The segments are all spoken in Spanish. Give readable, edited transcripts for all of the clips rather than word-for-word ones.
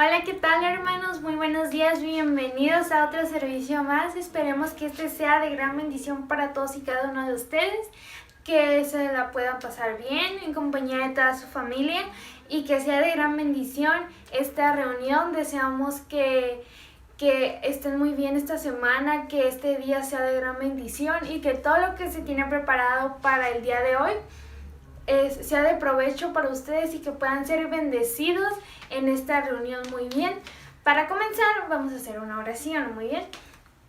Hola, ¿qué tal, hermanos? Muy buenos días, bienvenidos a otro servicio más. Esperemos que este sea de gran bendición para todos y cada uno de ustedes, que se la puedan pasar bien en compañía de toda su familia y que sea de gran bendición esta reunión. Deseamos que estén muy bien esta semana, que este día sea de gran bendición y que todo lo que se tiene preparado para el día de hoy sea de provecho para ustedes y que puedan ser bendecidos en esta reunión. Muy bien, para comenzar vamos a hacer una oración. Muy bien,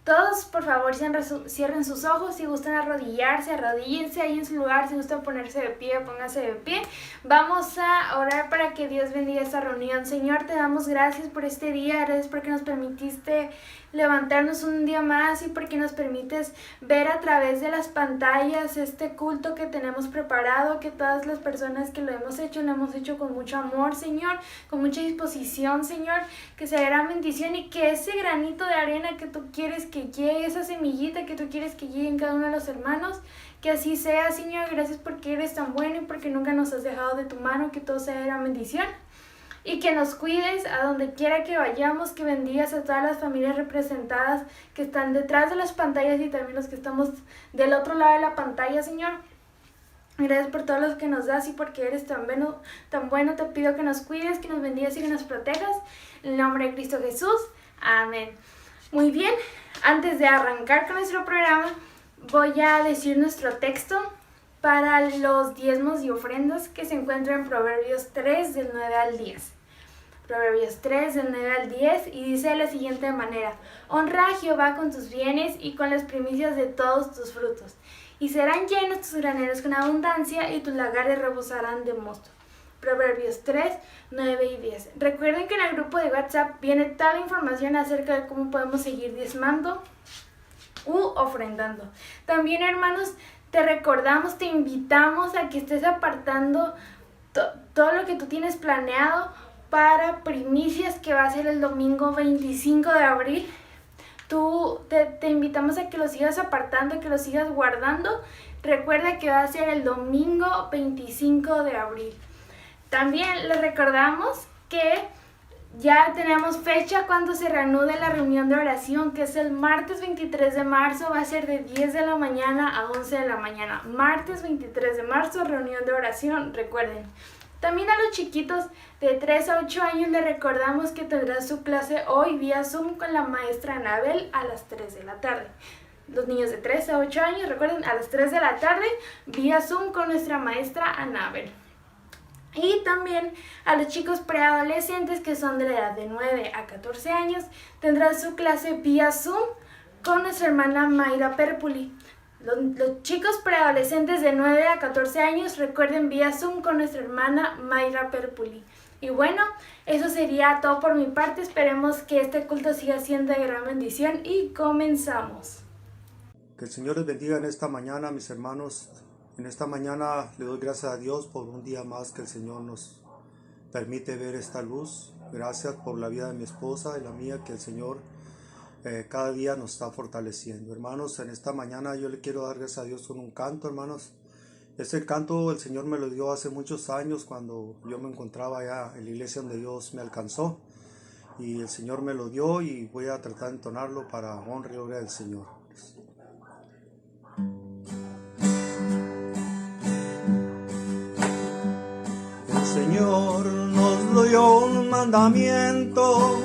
todos por favor cierren sus ojos. Si gustan arrodillarse, arrodíllense ahí en su lugar. Si gustan ponerse de pie, pónganse de pie. Vamos a orar para que Dios bendiga esta reunión. Señor, te damos gracias por este día, gracias porque nos permitiste levantarnos un día más y porque nos permites ver a través de las pantallas este culto que tenemos preparado, que todas las personas que lo hemos hecho con mucho amor, Señor, con mucha disposición, Señor, que sea gran bendición y que ese granito de arena que tú quieres que llegue, esa semillita que tú quieres que llegue en cada uno de los hermanos, que así sea, Señor. Gracias porque eres tan bueno y porque nunca nos has dejado de tu mano, que todo sea de gran bendición. Y que nos cuides a donde quiera que vayamos, que bendigas a todas las familias representadas que están detrás de las pantallas y también los que estamos del otro lado de la pantalla, Señor. Gracias por todo lo que nos das y porque eres tan bueno. Te pido que nos cuides, que nos bendigas y que nos protejas. En el nombre de Cristo Jesús. Amén. Muy bien, antes de arrancar con nuestro programa, voy a decir nuestro texto para los diezmos y ofrendas que se encuentra en Proverbios 3 del 9 al 10. Proverbios 3 del 9 al 10 y dice de la siguiente manera: honra a Jehová con tus bienes y con las primicias de todos tus frutos, y serán llenos tus graneros con abundancia y tus lagares rebosarán de mosto. Proverbios 3, 9 y 10. Recuerden que en el grupo de WhatsApp viene toda la información acerca de cómo podemos seguir diezmando u ofrendando. También, hermanos, te recordamos, te invitamos a que estés apartando todo lo que tú tienes planeado para primicias, que va a ser el domingo 25 de abril. Te invitamos a que lo sigas apartando, que lo sigas guardando. Recuerda que va a ser el domingo 25 de abril. También les recordamos que ya tenemos fecha cuando se reanude la reunión de oración, que es el martes 23 de marzo, va a ser de 10 de la mañana a 11 de la mañana. Martes 23 de marzo, reunión de oración, recuerden. También a los chiquitos de 3 a 8 años les recordamos que tendrá su clase hoy vía Zoom con la maestra Anabel a las 3 de la tarde. Los niños de 3 a 8 años, recuerden, a las 3 de la tarde vía Zoom con nuestra maestra Anabel. Y también a los chicos preadolescentes que son de la edad de 9 a 14 años tendrán su clase vía Zoom con nuestra hermana Mayra Perpuli. Los chicos preadolescentes de 9 a 14 años, recuerden, vía Zoom con nuestra hermana Mayra Perpuli. Y bueno, eso sería todo por mi parte. Esperemos que este culto siga siendo de gran bendición y comenzamos. Que el Señor les bendiga en esta mañana, mis hermanos. En esta mañana le doy gracias a Dios por un día más que el Señor nos permite ver esta luz. Gracias por la vida de mi esposa y la mía, que el Señor cada día nos está fortaleciendo. Hermanos, en esta mañana yo le quiero dar gracias a Dios con un canto, hermanos. Ese canto el Señor me lo dio hace muchos años cuando yo me encontraba allá en la iglesia donde Dios me alcanzó. Y el Señor me lo dio y voy a tratar de entonarlo para honra y gloria del Señor. Señor nos dio un mandamiento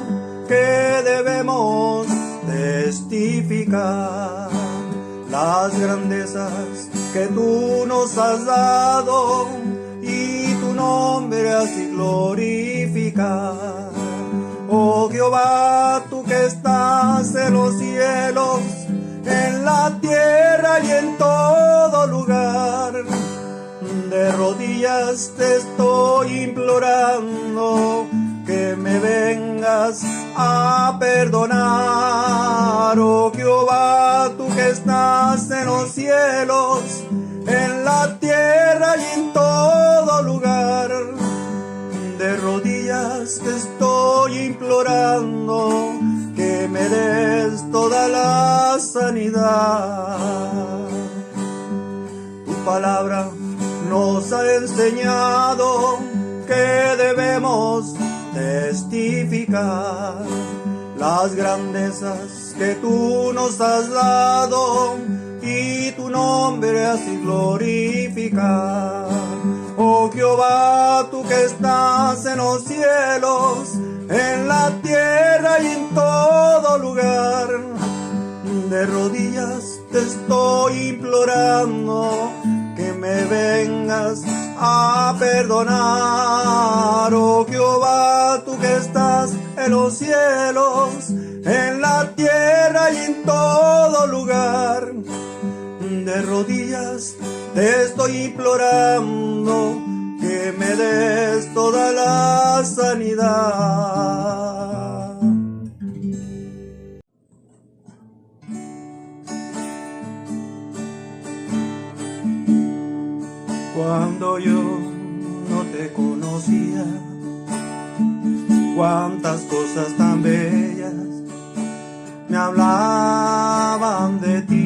que debemos testificar, las grandezas que tú nos has dado y tu nombre así glorificar. Oh Jehová, tú que estás en los cielos, en la tierra y en todo lugar, de rodillas te estoy implorando que me vengas a perdonar. Oh Jehová, tú que estás en los cielos, en la tierra y en todo lugar, de rodillas te estoy implorando que me des toda la sanidad. Tu palabra nos ha enseñado que debemos testificar las grandezas que tú nos has dado y tu nombre así glorificar. Oh Jehová, tú que estás en los cielos, en la tierra y en todo lugar, de rodillas te estoy implorando que me vengas a perdonar. Oh Jehová, tú que estás en los cielos, en la tierra y en todo lugar, de rodillas te estoy implorando que me des toda la sanidad. Cuando yo no te conocía, cuántas cosas tan bellas me hablaban de ti.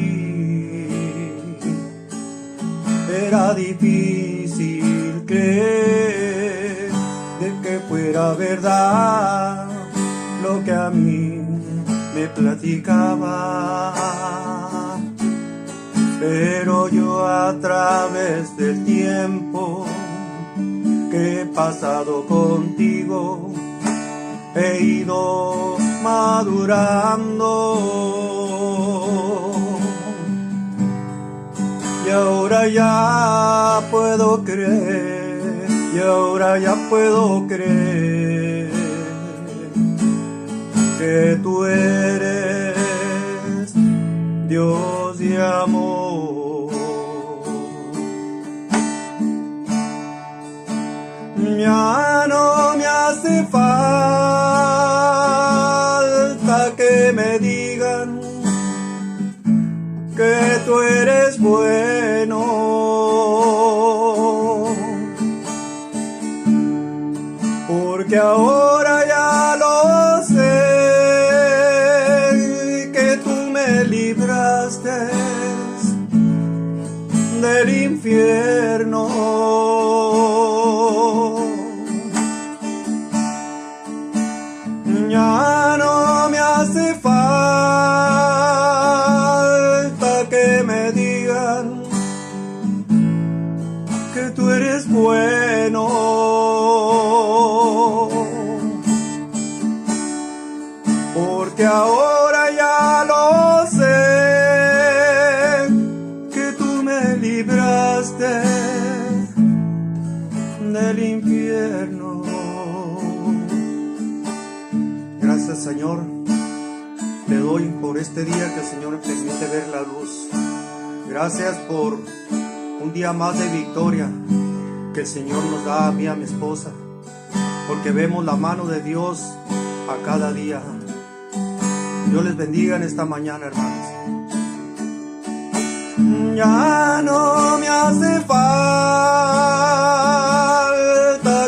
Era difícil creer de que fuera verdad lo que a mí me platicaba. Pero yo a través del tiempo que he pasado contigo, he ido madurando. Y ahora ya puedo creer, y ahora ya puedo creer que tú eres Dios de amor. Ya no me hace falta que me digan que tú eres bueno, porque ahora ya lo sé, que tú me libraste del infierno. Ya no me hace falta que me digan que tú eres bueno, porque ahora ya lo sé, que tú me libraste del infierno. Gracias, Señor, te doy por este día que el Señor me permite ver la luz. Gracias por un día más de victoria que el Señor nos da a mí y a mi esposa, porque vemos la mano de Dios a cada día. Dios les bendiga en esta mañana, hermanos. Ya no me hace falta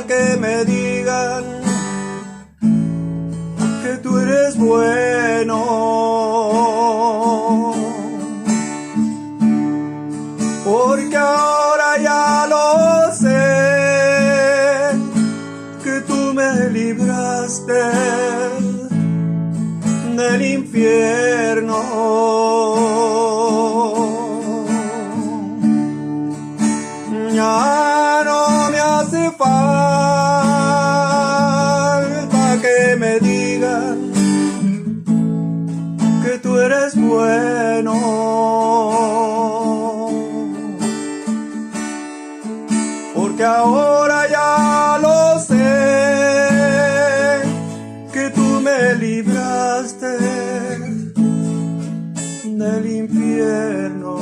que me digan que tú eres bueno, porque ahora ya lo sé, que tú me libraste del infierno. Ya no me hace falta que me digan que tú eres bueno, porque ahora ya lo sé, que tú me libraste del infierno.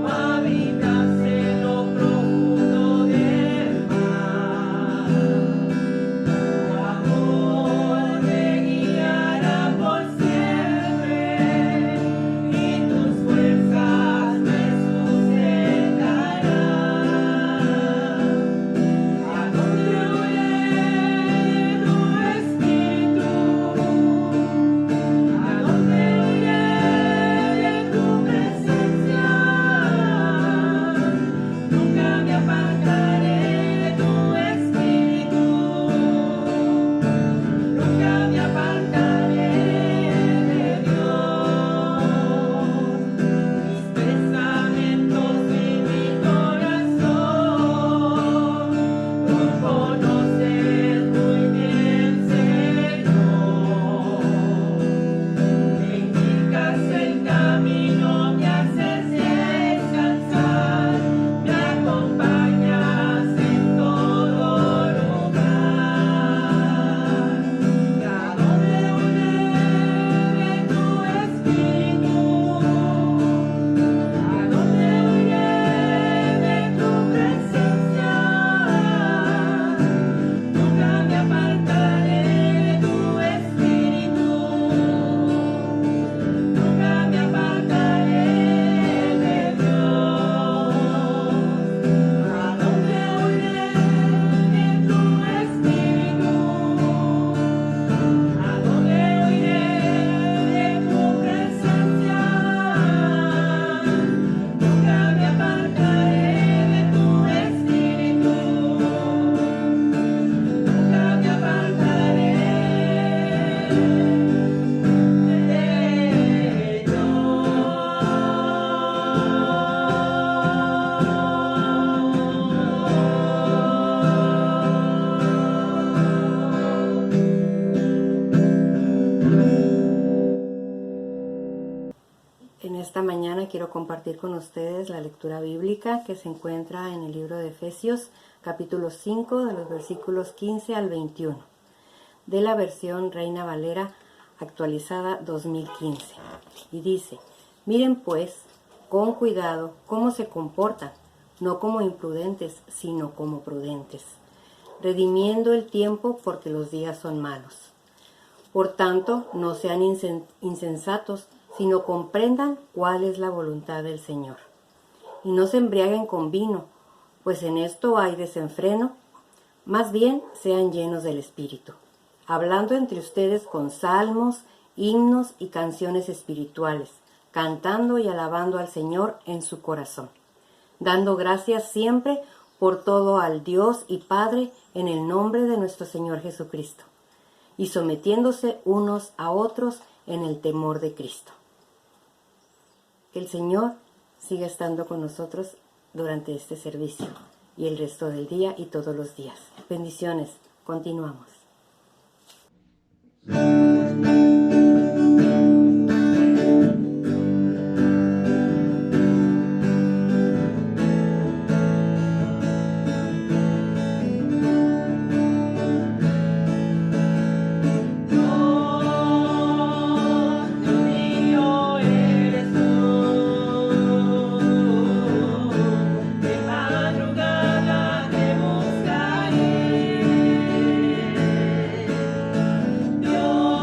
Habitas en lo En esta mañana quiero compartir con ustedes la lectura bíblica que se encuentra en el libro de Efesios, capítulo 5, de los versículos 15 al 21, de la versión Reina Valera actualizada 2015. Y dice: miren pues con cuidado cómo se comportan, no como imprudentes, sino como prudentes, redimiendo el tiempo porque los días son malos. Por tanto, no sean insensatos, sino comprendan cuál es la voluntad del Señor. Y no se embriaguen con vino, pues en esto hay desenfreno, más bien sean llenos del Espíritu, hablando entre ustedes con salmos, himnos y canciones espirituales, cantando y alabando al Señor en su corazón, dando gracias siempre por todo al Dios y Padre en el nombre de nuestro Señor Jesucristo, y sometiéndose unos a otros en el temor de Cristo. Que el Señor siga estando con nosotros durante este servicio y el resto del día y todos los días. Bendiciones. Continuamos. Dios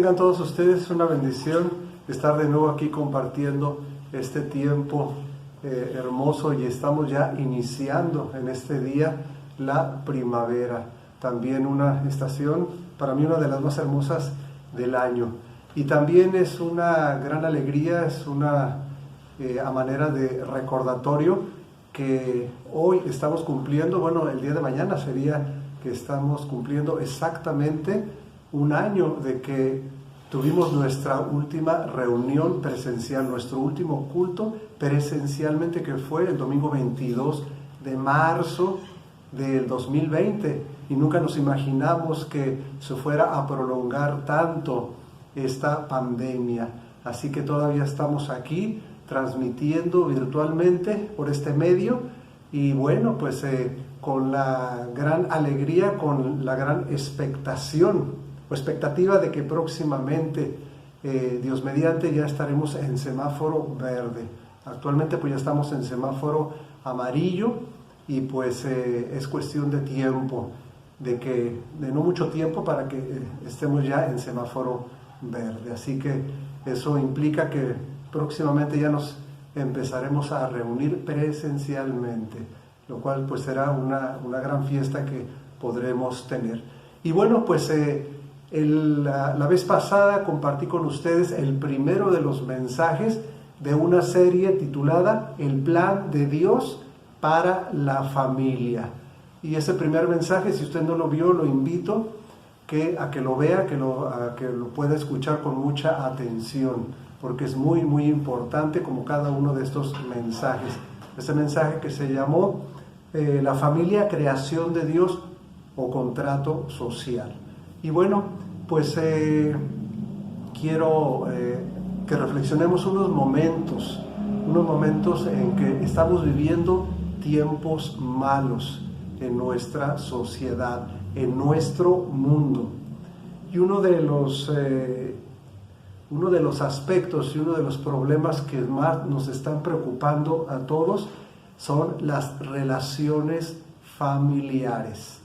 tengan todos ustedes. Es una bendición estar de nuevo aquí compartiendo este tiempo hermoso, y estamos ya iniciando en este día la primavera, también una estación, para mí una de las más hermosas del año, y también es una gran alegría, es una a manera de recordatorio que hoy estamos cumpliendo, bueno, el día de mañana sería que estamos cumpliendo exactamente un año de que tuvimos nuestra última reunión presencial, nuestro último culto presencialmente, que fue el domingo 22 de marzo del 2020, y nunca nos imaginamos que se fuera a prolongar tanto esta pandemia. Así que todavía estamos aquí transmitiendo virtualmente por este medio, y bueno, pues con la gran alegría, con la gran expectativa de que próximamente, Dios mediante, ya estaremos en semáforo verde. Actualmente pues ya estamos en semáforo amarillo, y pues es cuestión de tiempo, de no mucho tiempo para que estemos ya en semáforo verde. Así que eso implica que próximamente ya nos empezaremos a reunir presencialmente, lo cual pues será una gran fiesta que podremos tener. Y bueno, pues la vez pasada compartí con ustedes el primero de los mensajes de una serie titulada El plan de Dios para la familia. Y ese primer mensaje, si usted no lo vio, lo invito a que lo vea, a que lo pueda escuchar con mucha atención, porque es muy, muy importante, como cada uno de estos mensajes. Ese mensaje que se llamó La familia, creación de Dios o contrato social. Y bueno, pues quiero que reflexionemos unos momentos en que estamos viviendo tiempos malos en nuestra sociedad, en nuestro mundo. Y uno de los aspectos y uno de los problemas que más nos están preocupando a todos son las relaciones familiares.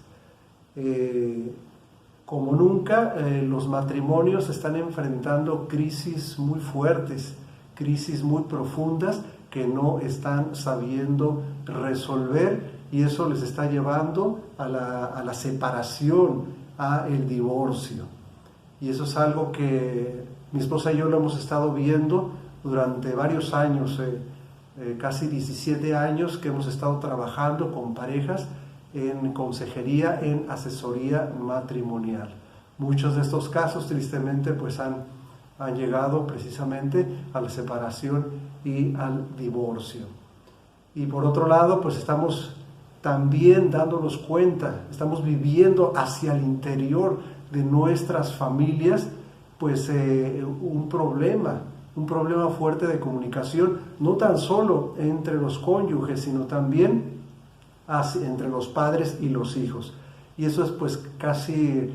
Como nunca, los matrimonios están enfrentando crisis muy fuertes, crisis muy profundas que no están sabiendo resolver, y eso les está llevando a la separación, a el divorcio. Y eso es algo que mi esposa y yo lo hemos estado viendo durante varios años, casi 17 años que hemos estado trabajando con parejas en consejería, en asesoría matrimonial. Muchos de estos casos, tristemente, pues han llegado precisamente a la separación y al divorcio. Y por otro lado, pues estamos también dándonos cuenta, estamos viviendo hacia el interior de nuestras familias, pues un problema fuerte de comunicación, no tan solo entre los cónyuges, sino también entre los padres y los hijos. Y eso es pues casi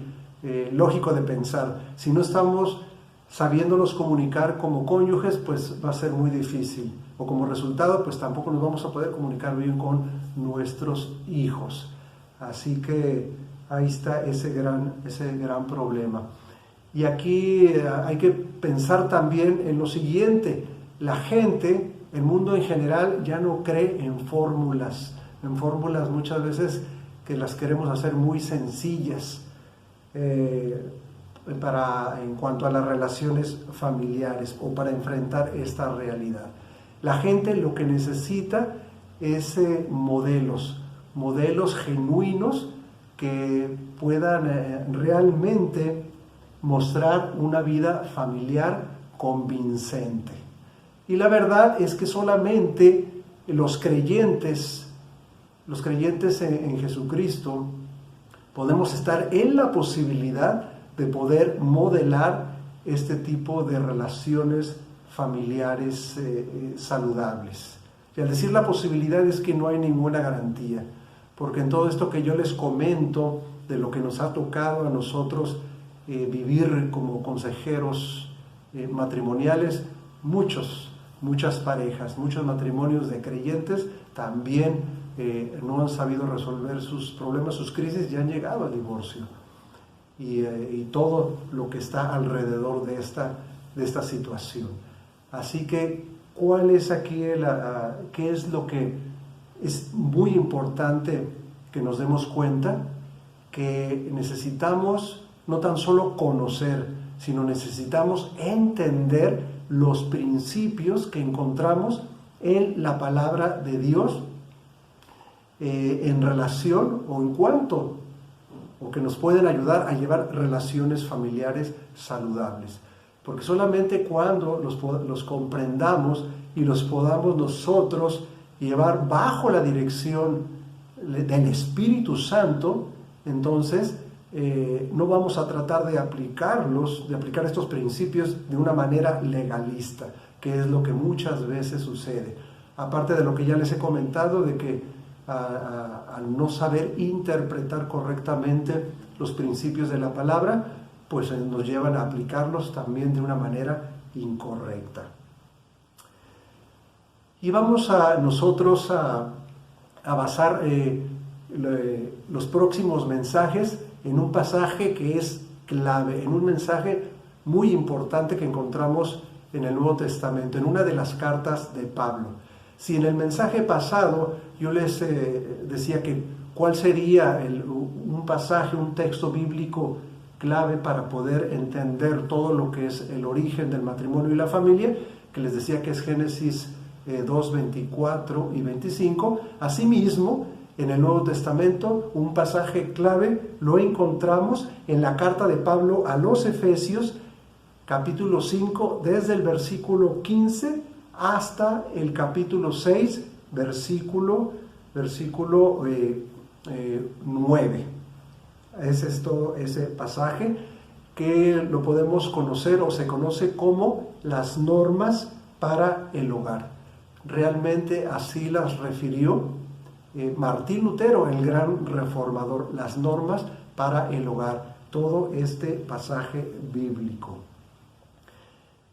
lógico de pensar. Si no estamos sabiéndonos comunicar como cónyuges, pues va a ser muy difícil, o como resultado pues tampoco nos vamos a poder comunicar bien con nuestros hijos. Así que ahí está ese gran problema. Y aquí hay que pensar también en lo siguiente: la gente, el mundo en general, ya no cree en fórmulas muchas veces que las queremos hacer muy sencillas en cuanto a las relaciones familiares o para enfrentar esta realidad. La gente lo que necesita es modelos genuinos que puedan realmente mostrar una vida familiar convincente. Y la verdad es que solamente los creyentes en Jesucristo podemos estar en la posibilidad de poder modelar este tipo de relaciones familiares saludables. Y al decir la posibilidad es que no hay ninguna garantía, porque en todo esto que yo les comento de lo que nos ha tocado a nosotros vivir como consejeros matrimoniales, muchas parejas, muchos matrimonios de creyentes también no han sabido resolver sus problemas, sus crisis, y han llegado al divorcio. y todo lo que está alrededor de esta situación. Así que, ¿cuál es aquí qué es lo que es muy importante que nos demos cuenta? Que necesitamos no tan solo conocer, sino necesitamos entender los principios que encontramos en la palabra de Dios en relación o en cuanto, o que nos pueden ayudar a llevar relaciones familiares saludables. Porque solamente cuando los comprendamos y los podamos nosotros llevar bajo la dirección del Espíritu Santo, entonces no vamos a tratar de aplicar estos principios de una manera legalista, que es lo que muchas veces sucede. Aparte de lo que ya les he comentado, de que al no saber interpretar correctamente los principios de la palabra, pues nos llevan a aplicarlos también de una manera incorrecta. Y vamos nosotros a basar los próximos mensajes en un pasaje que es clave, en un mensaje muy importante que encontramos en el Nuevo Testamento, en una de las cartas de Pablo. Si en el mensaje pasado yo les decía que cuál sería un pasaje, un texto bíblico clave para poder entender todo lo que es el origen del matrimonio y la familia, que les decía que es Génesis 2, 24 y 25, asimismo, en el Nuevo Testamento, un pasaje clave lo encontramos en la carta de Pablo a los Efesios, capítulo 5, desde el versículo 15 hasta el capítulo 6, versículo 9. Es todo ese pasaje que lo podemos conocer o se conoce como las normas para el hogar. Realmente así las refirió Martín Lutero, el gran reformador, las normas para el hogar, todo este pasaje bíblico.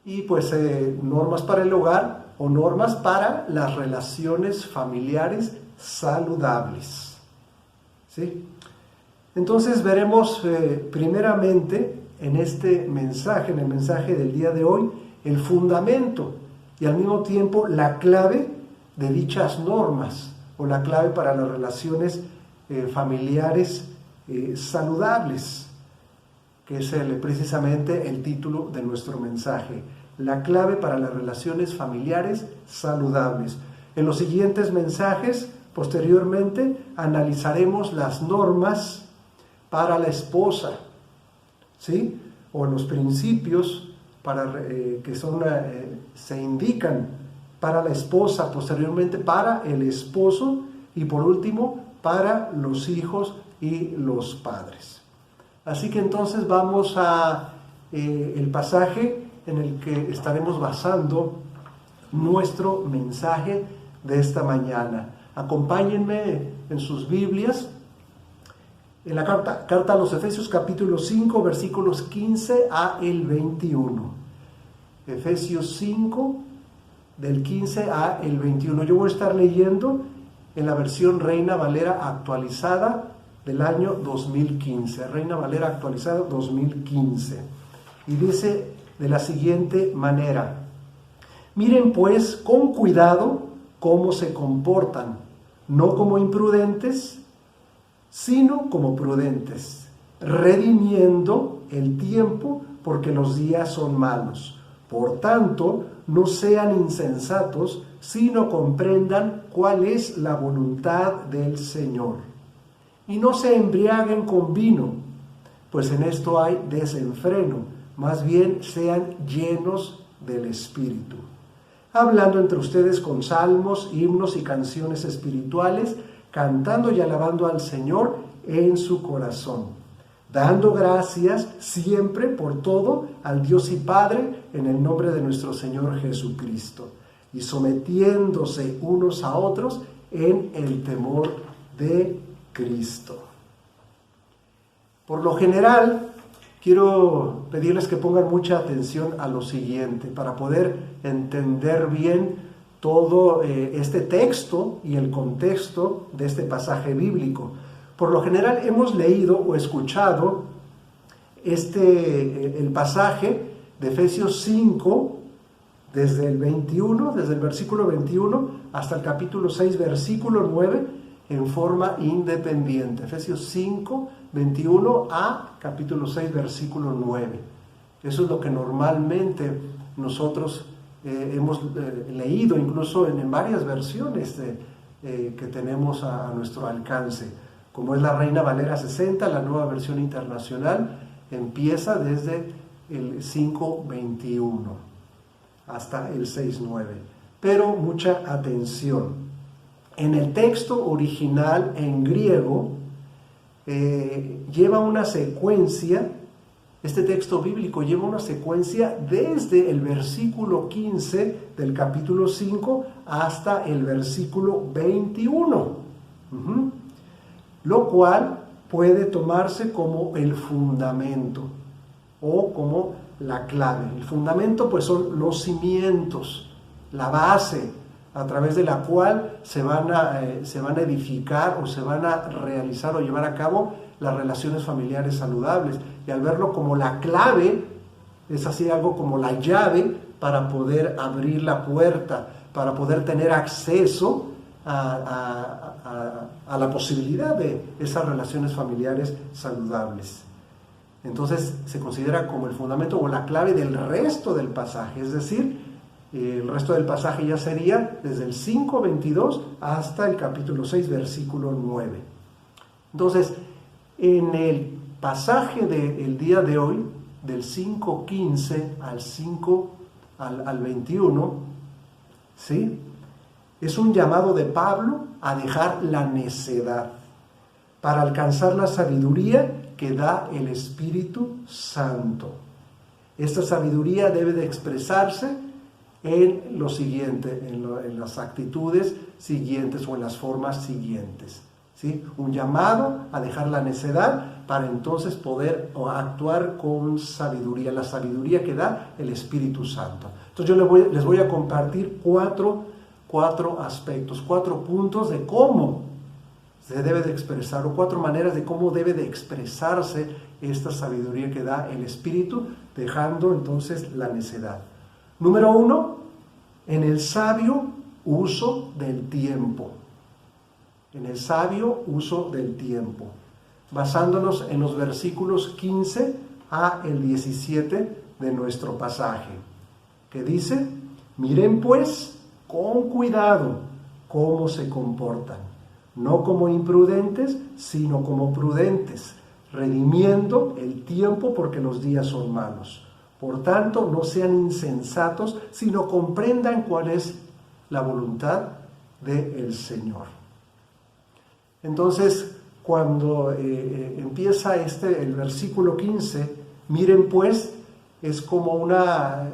Y pues normas para el hogar o normas para las relaciones familiares saludables. ¿Sí? Entonces veremos primeramente en este mensaje, en el mensaje del día de hoy, el fundamento y al mismo tiempo la clave de dichas normas, o la clave para las relaciones familiares saludables, que es precisamente el título de nuestro mensaje, la clave para las relaciones familiares saludables. En los siguientes mensajes, posteriormente, analizaremos las normas para la esposa, ¿sí? O los principios se indican para la esposa, posteriormente para el esposo y por último para los hijos y los padres. Así que entonces vamos a el pasaje en el que estaremos basando nuestro mensaje de esta mañana. Acompáñenme en sus Biblias en la carta a los Efesios capítulo 5 versículos 15 a el 21. Efesios 5 del 15 a el 21. Yo voy a estar leyendo en la versión Reina Valera actualizada del año 2015. Reina Valera actualizada 2015. Y dice de la siguiente manera: miren pues con cuidado cómo se comportan, no como imprudentes, sino como prudentes, redimiendo el tiempo porque los días son malos. Por tanto, no sean insensatos, sino comprendan cuál es la voluntad del Señor. Y no se embriaguen con vino, pues en esto hay desenfreno, más bien sean llenos del Espíritu, hablando entre ustedes con salmos, himnos y canciones espirituales, cantando y alabando al Señor en su corazón, dando gracias siempre por todo al Dios y Padre en el nombre de nuestro Señor Jesucristo, y sometiéndose unos a otros en el temor de Cristo. Por lo general, quiero pedirles que pongan mucha atención a lo siguiente para poder entender bien todo este texto y el contexto de este pasaje bíblico. Por lo general hemos leído o escuchado el pasaje de Efesios 5, desde el versículo 21 hasta el capítulo 6, versículo 9, en forma independiente. Efesios 5, 21 a capítulo 6, versículo 9. Eso es lo que normalmente nosotros hemos leído, incluso en varias versiones que tenemos a nuestro alcance. Como es la Reina Valera 60, la Nueva Versión Internacional empieza desde el 5.21 hasta el 6.9. Pero mucha atención. En el texto original en griego lleva una secuencia, este texto bíblico lleva una secuencia desde el versículo 15 del capítulo 5 hasta el versículo 21, lo cual puede tomarse como el fundamento o como la clave. El fundamento pues son los cimientos, la base a través de la cual se van a edificar o se van a realizar o llevar a cabo las relaciones familiares saludables. Y al verlo como la clave, es así algo como la llave para poder abrir la puerta, para poder tener acceso a la posibilidad de esas relaciones familiares saludables. Entonces se considera como el fundamento o la clave del resto del pasaje, es decir, el resto del pasaje ya sería desde el 5.22 hasta el capítulo 6, versículo 9. Entonces, en el pasaje del día de hoy, del 5.15 al 21, ¿sí?, es un llamado de Pablo a dejar la necedad para alcanzar la sabiduría que da el Espíritu Santo. Esta sabiduría debe de expresarse en lo siguiente, en las actitudes siguientes o en las formas siguientes, ¿sí? Un llamado a dejar la necedad para entonces poder actuar con sabiduría, la sabiduría que da el Espíritu Santo. Entonces yo les voy a compartir cuatro aspectos, 4 puntos de cómo se debe de expresar, o 4 maneras de cómo debe de expresarse esta sabiduría que da el Espíritu, dejando entonces la necedad. Número 1, en el sabio uso del tiempo. En el sabio uso del tiempo. Basándonos en los versículos 15 a el 17 de nuestro pasaje, que dice: miren pues con cuidado cómo se comportan, no como imprudentes, sino como prudentes, redimiendo el tiempo porque los días son malos. Por tanto, no sean insensatos, sino comprendan cuál es la voluntad del Señor. Entonces, cuando empieza el versículo 15, miren pues, es como una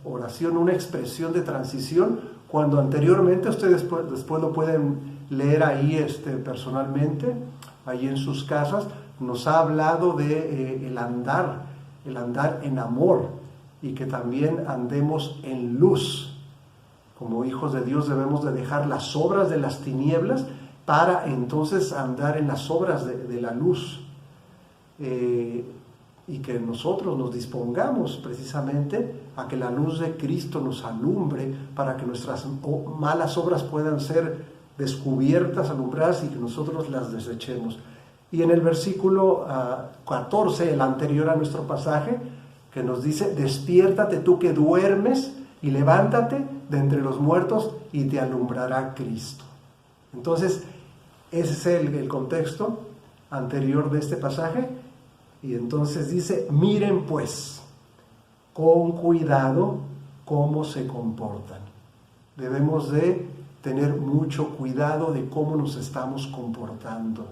oración, una expresión de transición, cuando anteriormente, ustedes después lo pueden leer ahí personalmente, ahí en sus casas, nos ha hablado de el andar en amor, y que también andemos en luz. Como hijos de Dios debemos de dejar las obras de las tinieblas para entonces andar en las obras de la luz. Y que nosotros nos dispongamos precisamente a que la luz de Cristo nos alumbre para que nuestras malas obras puedan ser descubiertas, alumbradas, y que nosotros las desechemos. Y en el versículo 14, el anterior a nuestro pasaje, que nos dice: despiértate tú que duermes y levántate de entre los muertos y te alumbrará Cristo. Entonces, ese es el contexto anterior de este pasaje. Y entonces dice: miren pues con cuidado cómo se comportan. Debemos de tener mucho cuidado de cómo nos estamos comportando.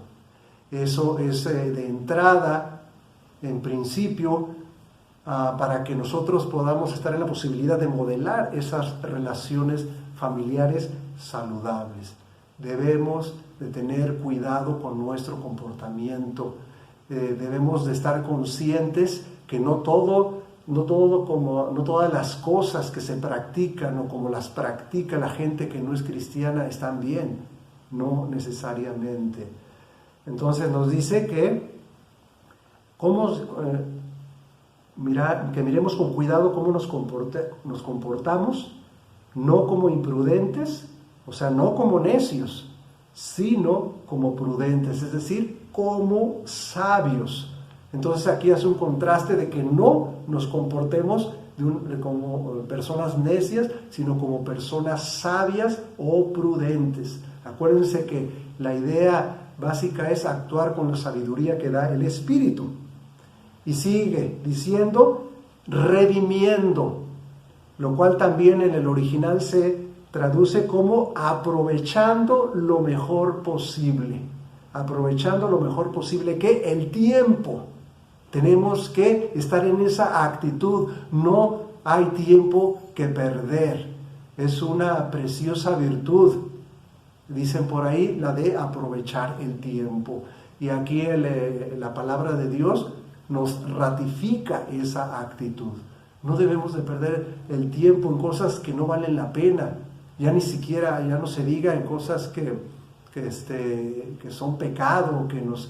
Eso es de entrada, en principio, para que nosotros podamos estar en la posibilidad de modelar esas relaciones familiares saludables. Debemos de tener cuidado con nuestro comportamiento. Debemos de estar conscientes que no todas las cosas que se practican o como las practica la gente que no es cristiana están bien, no necesariamente. Entonces nos dice que que miremos con cuidado cómo nos comportamos, no como imprudentes, o sea, no como necios, sino como prudentes, es decir, como sabios. Entonces aquí hace un contraste de que no nos comportemos como personas necias, sino como personas sabias o prudentes. Acuérdense que la idea básica es actuar con la sabiduría que da el Espíritu. Y sigue diciendo, redimiendo, lo cual también en el original se traduce como aprovechando lo mejor posible. Aprovechando lo mejor posible que el tiempo. Tenemos que estar en esa actitud. No hay tiempo que perder. Es una preciosa virtud. Dicen por ahí la de aprovechar el tiempo. Y aquí la palabra de Dios nos ratifica esa actitud. No debemos de perder el tiempo en cosas que no valen la pena. Ya no se diga en cosas que son pecado, que nos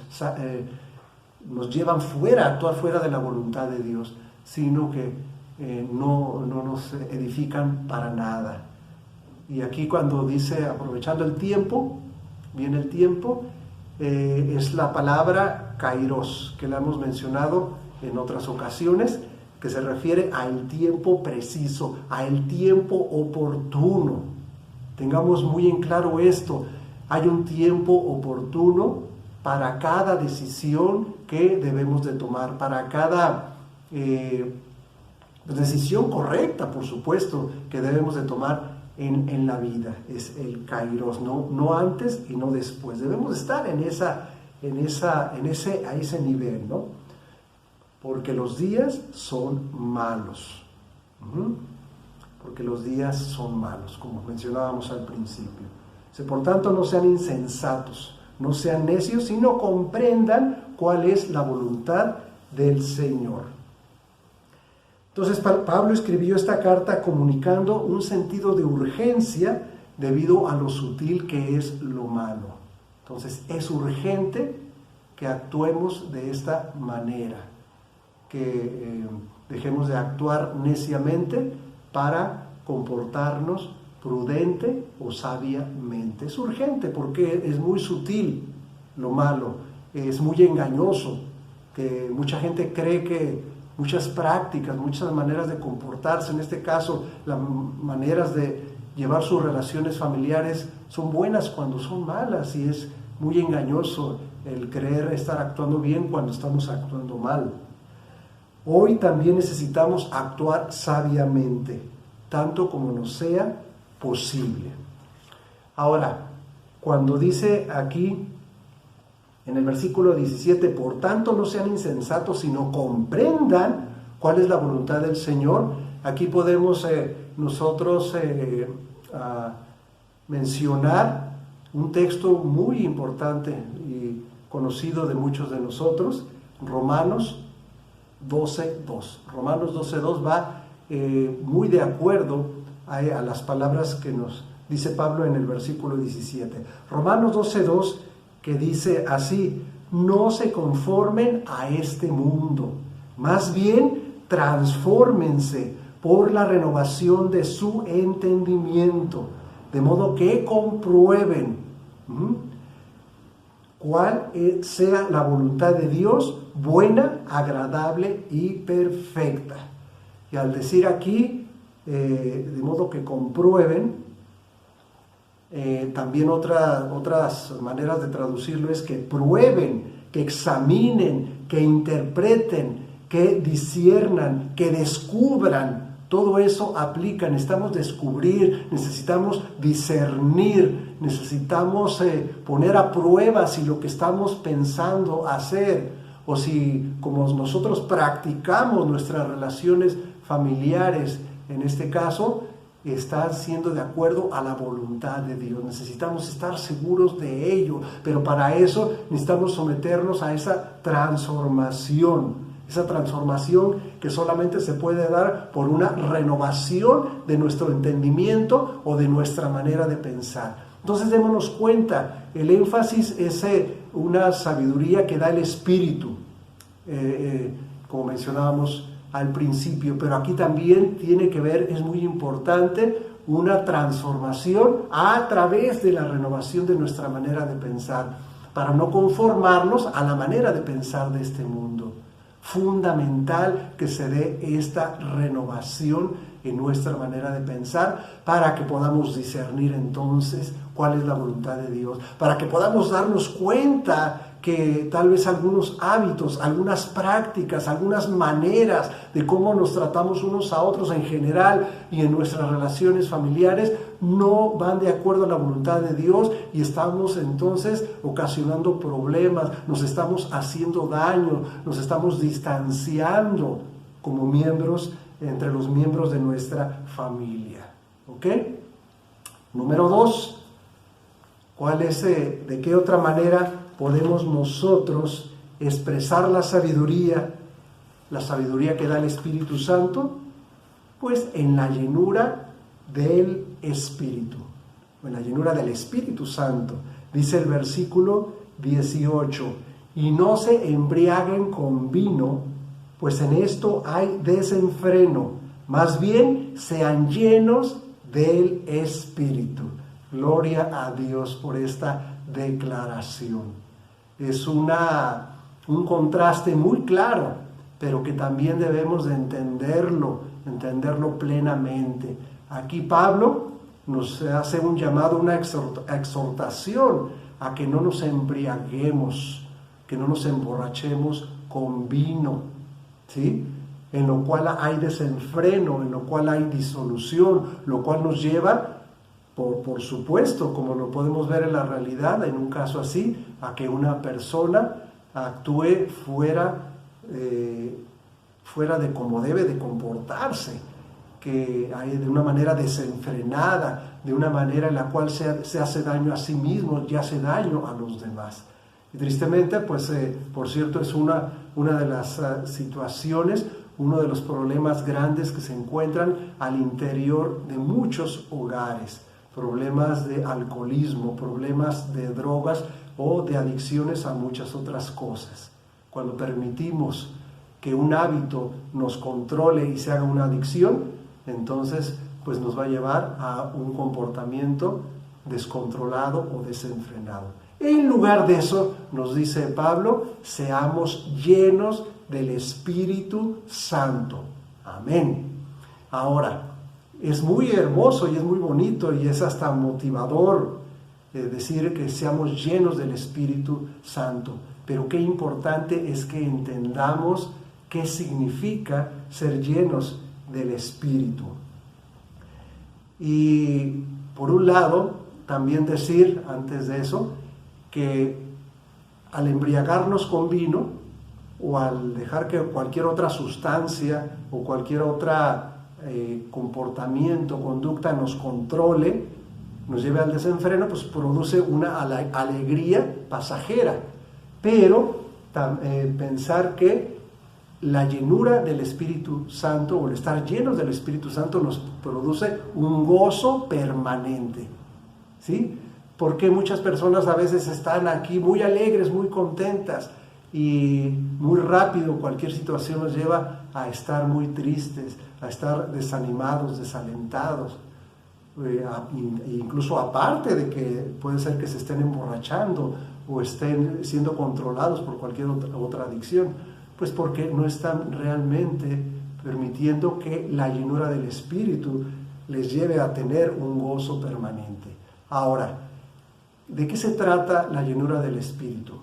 llevan actuar fuera de la voluntad de Dios, sino que no nos edifican para nada. Y aquí cuando dice aprovechando el tiempo, viene el tiempo, es la palabra kairos, que la hemos mencionado en otras ocasiones, que se refiere al tiempo preciso, al tiempo oportuno. Tengamos muy en claro esto, hay un tiempo oportuno para cada decisión que debemos de tomar, para cada decisión correcta, por supuesto, que debemos de tomar en la vida. Es el kairos, no antes y no después. Debemos estar a ese nivel, ¿no? Porque los días son malos. Porque los días son malos, como mencionábamos al principio. Por tanto, no sean insensatos, no sean necios, sino comprendan cuál es la voluntad del Señor. Entonces, Pablo escribió esta carta comunicando un sentido de urgencia debido a lo sutil que es lo malo. Entonces, es urgente que actuemos de esta manera, que dejemos de actuar neciamente para comportarnos prudente o sabiamente. Es urgente porque es muy sutil lo malo, es muy engañoso, que mucha gente cree que muchas prácticas, muchas maneras de comportarse, en este caso las maneras de llevar sus relaciones familiares son buenas cuando son malas, y es muy engañoso el creer estar actuando bien cuando estamos actuando mal. Hoy también necesitamos actuar sabiamente, tanto como nos sea posible. Ahora, cuando dice aquí en el versículo 17, por tanto no sean insensatos, sino comprendan cuál es la voluntad del Señor, aquí podemos nosotros mencionar un texto muy importante y conocido de muchos de nosotros, Romanos 12:2. Romanos 12:2 va muy de acuerdo a las palabras que nos dice Pablo en el versículo 17. Romanos 12:2, que dice así: no se conformen a este mundo, más bien transfórmense por la renovación de su entendimiento, de modo que comprueben cuál sea la voluntad de Dios, buena, agradable y perfecta. Y al decir aquí, de modo que comprueben, también otras maneras de traducirlo es que prueben, que examinen, que interpreten, que disciernan, que descubran. Todo eso aplica. Necesitamos descubrir, necesitamos discernir, necesitamos poner a prueba si lo que estamos pensando hacer, o si como nosotros practicamos nuestras relaciones familiares, en este caso, está siendo de acuerdo a la voluntad de Dios. Necesitamos estar seguros de ello, pero para eso necesitamos someternos a esa transformación que solamente se puede dar por una renovación de nuestro entendimiento o de nuestra manera de pensar. Entonces démonos cuenta, el énfasis es una sabiduría que da el Espíritu. como mencionábamos al principio, pero aquí también tiene que ver, es muy importante, una transformación a través de la renovación de nuestra manera de pensar, para no conformarnos a la manera de pensar de este mundo. Fundamental que se dé esta renovación en nuestra manera de pensar para que podamos discernir entonces cuál es la voluntad de Dios, para que podamos darnos cuenta que tal vez algunos hábitos, algunas prácticas, algunas maneras de cómo nos tratamos unos a otros en general y en nuestras relaciones familiares no van de acuerdo a la voluntad de Dios y estamos entonces ocasionando problemas, nos estamos haciendo daño, nos estamos distanciando como miembros, entre los miembros de nuestra familia. ¿Ok? Número 2, ¿de qué otra manera podemos nosotros expresar la sabiduría que da el Espíritu Santo? Pues en la llenura del Espíritu, en la llenura del Espíritu Santo. Dice el versículo 18, y no se embriaguen con vino, pues en esto hay desenfreno, más bien sean llenos del Espíritu. Gloria a Dios por esta declaración. Es un contraste muy claro, pero que también debemos de entenderlo plenamente. Aquí Pablo nos hace un llamado, una exhortación a que no nos embriaguemos, que no nos emborrachemos con vino, ¿sí? En lo cual hay desenfreno, en lo cual hay disolución, lo cual nos lleva, por supuesto, como lo podemos ver en la realidad, en un caso así, a que una persona actúe fuera de cómo debe de comportarse, que hay de una manera desenfrenada, de una manera en la cual se hace daño a sí mismo y hace daño a los demás. Y tristemente, pues, por cierto, es una de las situaciones, uno de los problemas grandes que se encuentran al interior de muchos hogares. Problemas de alcoholismo, problemas de drogas o de adicciones a muchas otras cosas. Cuando permitimos que un hábito nos controle y se haga una adicción, entonces pues nos va a llevar a un comportamiento descontrolado o desenfrenado. En lugar de eso, nos dice Pablo, seamos llenos del Espíritu Santo. Amén. Ahora, es muy hermoso y es muy bonito y es hasta motivador decir que seamos llenos del Espíritu Santo. Pero qué importante es que entendamos qué significa ser llenos del Espíritu. Y por un lado, también decir antes de eso, que al embriagarnos con vino o al dejar que cualquier otra sustancia o cualquier otra comportamiento, conducta nos controle, nos lleve al desenfreno, pues produce una alegría pasajera. Pero pensar que la llenura del Espíritu Santo o el estar llenos del Espíritu Santo nos produce un gozo permanente, ¿sí? Porque muchas personas a veces están aquí muy alegres, muy contentas y muy rápido cualquier situación nos lleva a estar muy tristes, a estar desanimados, desalentados, incluso aparte de que puede ser que se estén emborrachando o estén siendo controlados por cualquier otra adicción, pues porque no están realmente permitiendo que la llenura del Espíritu les lleve a tener un gozo permanente. Ahora, ¿de qué se trata la llenura del Espíritu?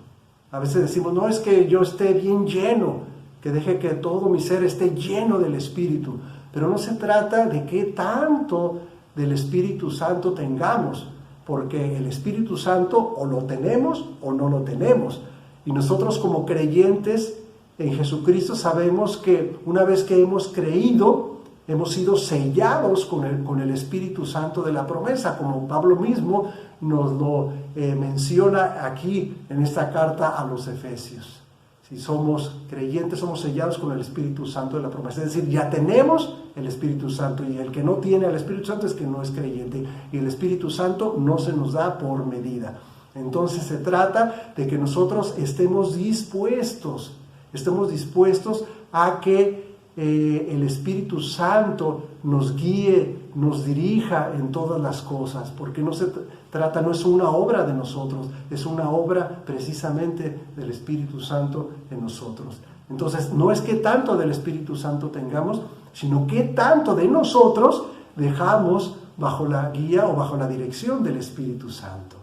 A veces decimos, no es que yo esté bien lleno, que deje que todo mi ser esté lleno del Espíritu, pero no se trata de qué tanto del Espíritu Santo tengamos, porque el Espíritu Santo o lo tenemos o no lo tenemos. Y nosotros como creyentes en Jesucristo sabemos que una vez que hemos creído, hemos sido sellados con el Espíritu Santo de la promesa, como Pablo mismo nos lo menciona aquí en esta carta a los Efesios. Si somos creyentes, somos sellados con el Espíritu Santo de la promesa. Es decir, ya tenemos el Espíritu Santo, y el que no tiene al Espíritu Santo es que no es creyente. Y el Espíritu Santo no se nos da por medida. Entonces se trata de que nosotros estemos dispuestos estemos dispuestos a que el Espíritu Santo nos guíe, nos dirija en todas las cosas, porque no es una obra de nosotros, es una obra precisamente del Espíritu Santo en nosotros. Entonces, no es que tanto del Espíritu Santo tengamos, sino que tanto de nosotros dejamos bajo la guía o bajo la dirección del Espíritu Santo.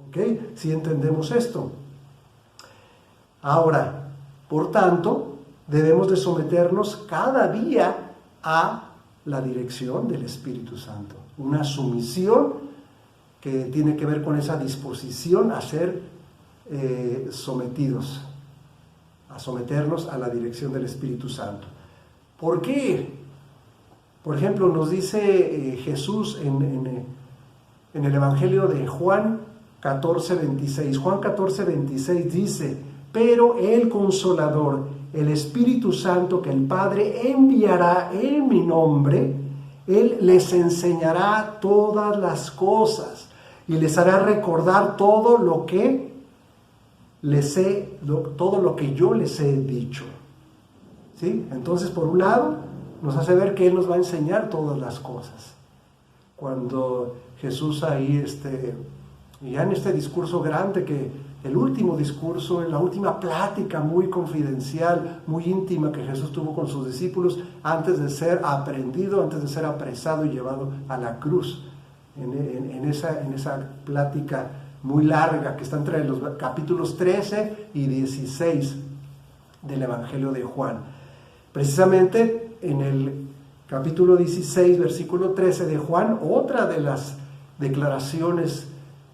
¿Ok? ¿Sí entendemos esto? Ahora, por tanto, debemos de someternos cada día a la dirección del Espíritu Santo. Una sumisión que tiene que ver con esa disposición a ser sometidos, a someternos a la dirección del Espíritu Santo. ¿Por qué? Por ejemplo, nos dice Jesús en el Evangelio de Juan 14:26. Juan 14:26 dice: pero el Consolador, el Espíritu Santo que el Padre enviará en mi nombre, Él les enseñará todas las cosas y les hará recordar todo lo que yo les he dicho. ¿Sí? Entonces, por un lado, nos hace ver que Él nos va a enseñar todas las cosas. Cuando Jesús ahí, ya en este discurso grande, que el último discurso, en la última plática muy confidencial, muy íntima que Jesús tuvo con sus discípulos antes de ser aprehendido, antes de ser apresado y llevado a la cruz. En esa plática muy larga que está entre los capítulos 13 y 16 del Evangelio de Juan. Precisamente en el capítulo 16, versículo 13 de Juan, otra de las declaraciones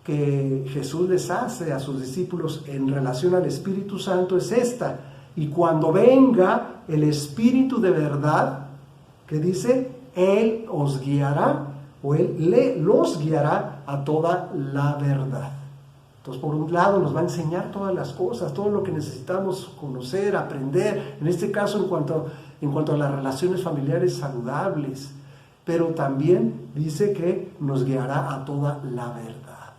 que Jesús les hace a sus discípulos en relación al Espíritu Santo es esta: y cuando venga el Espíritu de verdad, que dice, Él os guiará, o Él los guiará a toda la verdad. Entonces, por un lado, nos va a enseñar todas las cosas, todo lo que necesitamos conocer, aprender, en este caso en cuanto a las relaciones familiares saludables, pero también dice que nos guiará a toda la verdad.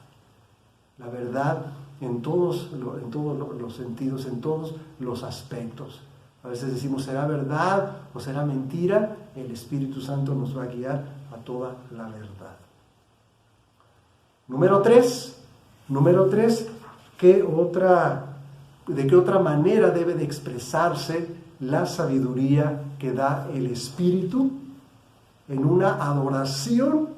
La verdad en todos los sentidos, en todos los aspectos. A veces decimos, ¿será verdad o será mentira? El Espíritu Santo nos va a guiar a toda la verdad. Número 3, ¿de qué otra manera debe de expresarse la sabiduría que da el Espíritu? En una adoración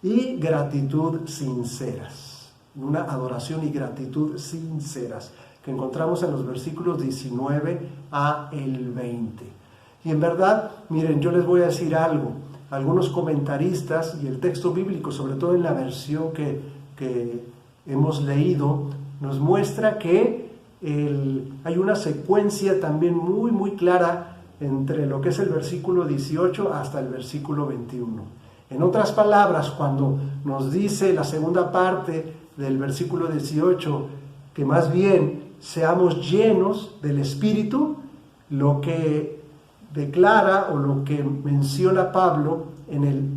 y gratitud sinceras. Una adoración y gratitud sinceras, que encontramos en los versículos 19 a el 20. Y en verdad, miren, yo les voy a decir algo. Algunos comentaristas y el texto bíblico, sobre todo en la versión que hemos leído, nos muestra que hay una secuencia también muy, muy clara entre lo que es el versículo 18 hasta el versículo 21. En otras palabras, cuando nos dice la segunda parte del versículo 18, que más bien seamos llenos del Espíritu, lo que declara o lo que menciona Pablo en el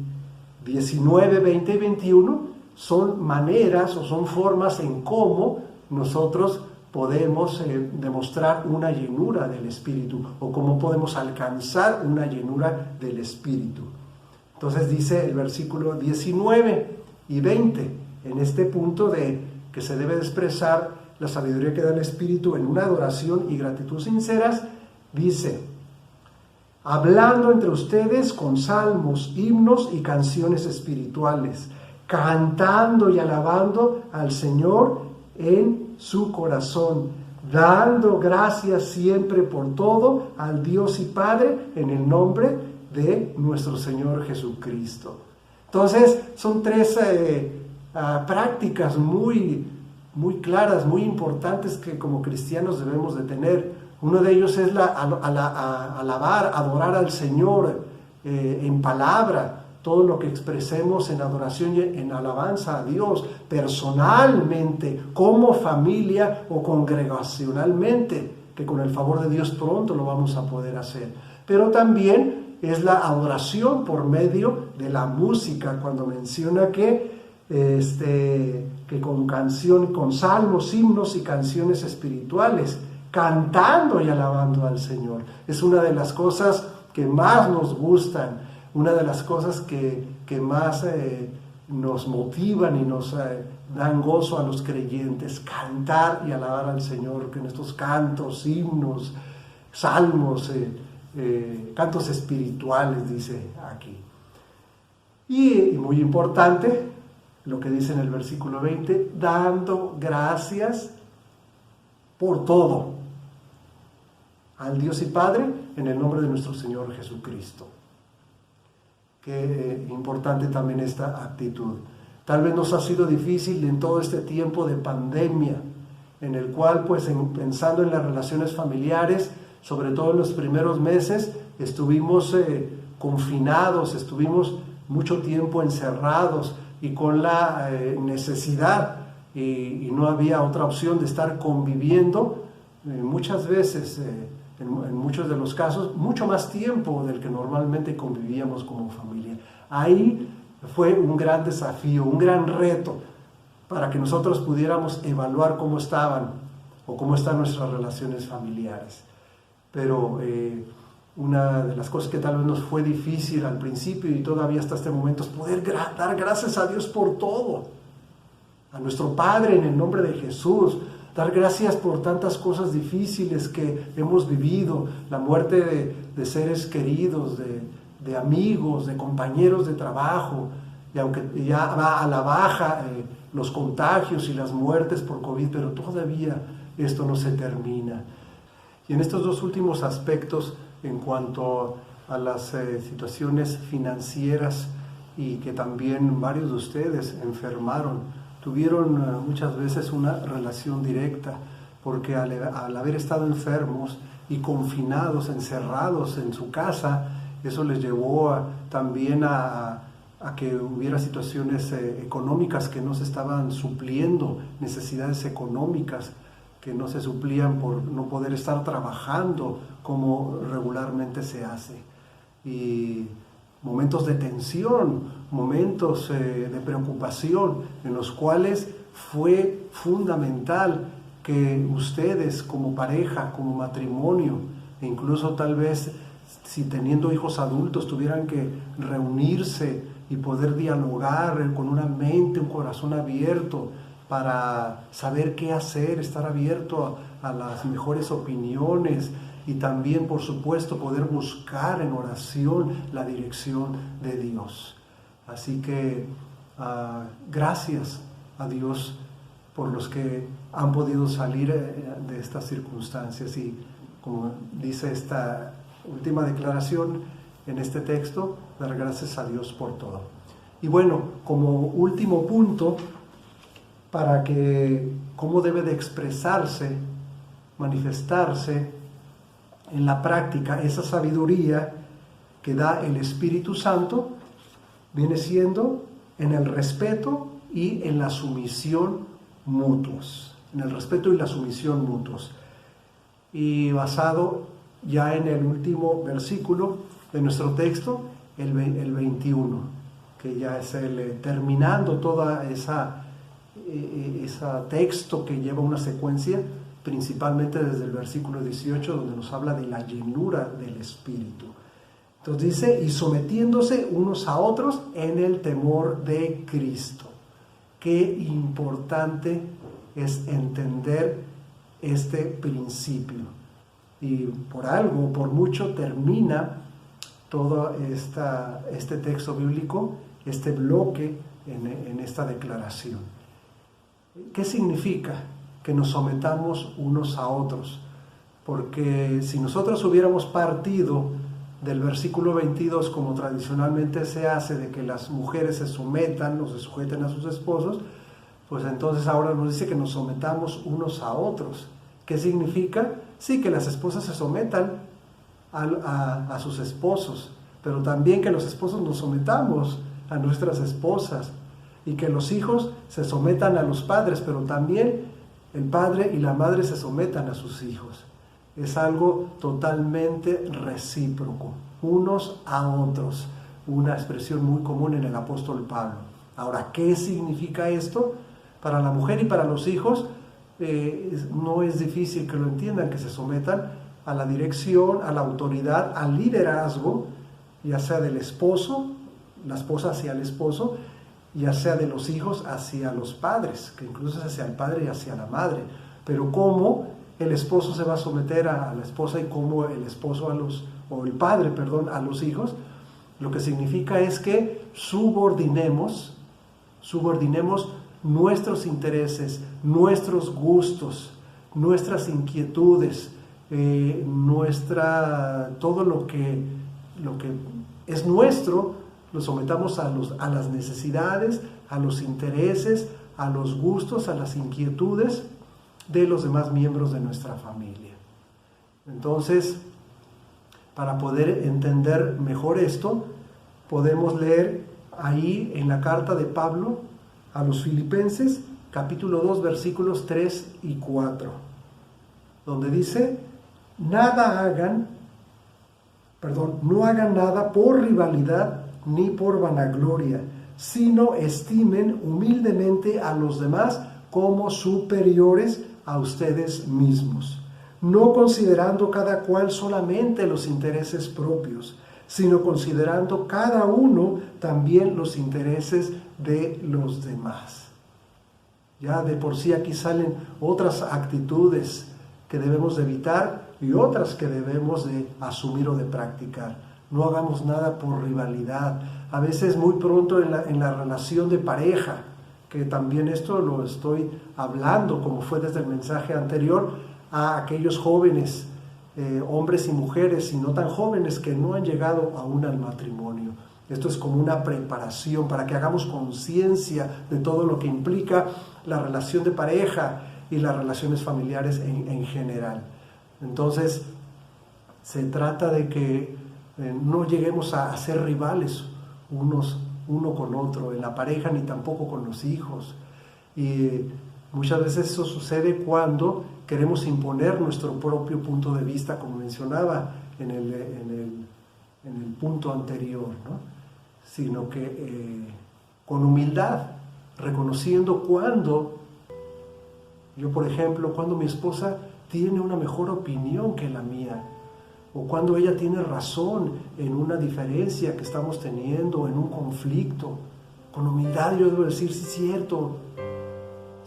19, 20 y 21 son maneras o son formas en cómo nosotros podemos demostrar una llenura del Espíritu o cómo podemos alcanzar una llenura del Espíritu. Entonces dice el versículo 19 y 20, en este punto de que se debe de expresar la sabiduría que da el Espíritu en una adoración y gratitud sinceras, dice: hablando entre ustedes con salmos, himnos y canciones espirituales, cantando y alabando al Señor en su corazón, dando gracias siempre por todo al Dios y Padre en el nombre de nuestro Señor Jesucristo. Entonces, son tres prácticas muy claras, muy importantes que como cristianos debemos de tener. Uno de ellos es alabar, adorar al Señor en palabra, todo lo que expresemos en adoración y en alabanza a Dios, personalmente, como familia o congregacionalmente, que con el favor de Dios pronto lo vamos a poder hacer. Pero también es la adoración por medio de la música, cuando menciona que con salmos, himnos y canciones espirituales, cantando y alabando al Señor. Es una de las cosas que más nos gustan, una de las cosas que más nos motivan y nos dan gozo a los creyentes, cantar y alabar al Señor, que en estos cantos, himnos, salmos, cantos espirituales, dice aquí. Y muy importante, lo que dice en el versículo 20, dando gracias por todo al Dios y Padre en el nombre de nuestro Señor Jesucristo. Qué importante también esta actitud. Tal vez nos ha sido difícil en todo este tiempo de pandemia, en el cual, pues, pensando en las relaciones familiares, sobre todo en los primeros meses, estuvimos confinados, estuvimos mucho tiempo encerrados y con la necesidad y no había otra opción de estar conviviendo muchas veces, en muchos de los casos, mucho más tiempo del que normalmente convivíamos como familia. Ahí fue un gran desafío, un gran reto para que nosotros pudiéramos evaluar cómo estaban o cómo están nuestras relaciones familiares. Pero una de las cosas que tal vez nos fue difícil al principio y todavía hasta este momento es poder dar gracias a Dios por todo, a nuestro Padre en el nombre de Jesús, dar gracias por tantas cosas difíciles que hemos vivido, la muerte de seres queridos, de amigos, de compañeros de trabajo, y aunque ya va a la baja los contagios y las muertes por COVID, pero todavía esto no se termina. Y en estos dos últimos aspectos, en cuanto a las situaciones financieras y que también varios de ustedes enfermaron, tuvieron muchas veces una relación directa, porque al haber estado enfermos y confinados, encerrados en su casa, eso les llevó también a que hubiera situaciones económicas que no se estaban supliendo, necesidades económicas que no se suplían por no poder estar trabajando como regularmente se hace. Y momentos de tensión, momentos de preocupación, en los cuales fue fundamental que ustedes como pareja, como matrimonio, e incluso tal vez si teniendo hijos adultos tuvieran que reunirse y poder dialogar con una mente, un corazón abierto para saber qué hacer, estar abierto a las mejores opiniones y también, por supuesto, poder buscar en oración la dirección de Dios. Así que gracias a Dios por los que han podido salir de estas circunstancias y, como dice esta última declaración en este texto, dar gracias a Dios por todo. Y bueno, como último punto, para que cómo debe de expresarse, manifestarse en la práctica esa sabiduría que da el Espíritu Santo, viene siendo en el respeto y en la sumisión mutuos, en el respeto y la sumisión mutuos. Y basado ya en el último versículo de nuestro texto, el 21, que ya es terminando toda ese texto que lleva una secuencia, principalmente desde el versículo 18, donde nos habla de la llenura del Espíritu. Entonces dice, y sometiéndose unos a otros en el temor de Cristo. Qué importante es entender este principio. Y por algo, por mucho, termina todo este texto bíblico, este bloque en esta declaración. ¿Qué significa? Que nos sometamos unos a otros, porque si nosotros hubiéramos partido del versículo 22, como tradicionalmente se hace, de que las mujeres se sometan o se sujeten a sus esposos, pues entonces ahora nos dice que nos sometamos unos a otros. ¿Qué significa? Sí, que las esposas se sometan a sus esposos, pero también que los esposos nos sometamos a nuestras esposas, y que los hijos se sometan a los padres, pero también el padre y la madre se sometan a sus hijos. Es algo totalmente recíproco, unos a otros, una expresión muy común en el apóstol Pablo. Ahora, ¿qué significa esto? Para la mujer y para los hijos, no es difícil que lo entiendan, que se sometan a la dirección, a la autoridad, al liderazgo, ya sea del esposo, la esposa hacia el esposo, ya sea de los hijos hacia los padres, que incluso es hacia el padre y hacia la madre. Pero cómo el esposo se va a someter a la esposa y cómo el esposo el padre a los hijos, lo que significa es que subordinemos nuestros intereses, nuestros gustos, nuestras inquietudes, todo lo que es nuestro, lo sometamos a las necesidades, a los intereses, a los gustos, a las inquietudes de los demás miembros de nuestra familia. Entonces, para poder entender mejor esto, podemos leer ahí en la carta de Pablo a los Filipenses, capítulo 2, versículos 3 y 4, donde dice: no hagan nada por rivalidad ni por vanagloria, sino estimen humildemente a los demás como superiores a ustedes mismos, no considerando cada cual solamente los intereses propios, sino considerando cada uno también los intereses de los demás. Ya de por sí aquí salen otras actitudes que debemos de evitar y otras que debemos de asumir o de practicar. No hagamos nada por rivalidad. A veces muy pronto en la relación de pareja, que también esto lo estoy hablando, como fue desde el mensaje anterior, a aquellos jóvenes, hombres y mujeres, y no tan jóvenes, que no han llegado aún al matrimonio. Esto es como una preparación para que hagamos conciencia de todo lo que implica la relación de pareja y las relaciones familiares en general. Entonces, se trata de que no lleguemos a ser rivales uno con otro en la pareja, ni tampoco con los hijos. Y muchas veces eso sucede cuando queremos imponer nuestro propio punto de vista, como mencionaba en el punto anterior, ¿no? Sino que con humildad, reconociendo cuando yo, por ejemplo, cuando mi esposa tiene una mejor opinión que la mía, o cuando ella tiene razón en una diferencia que estamos teniendo, en un conflicto, con humildad yo debo decir: sí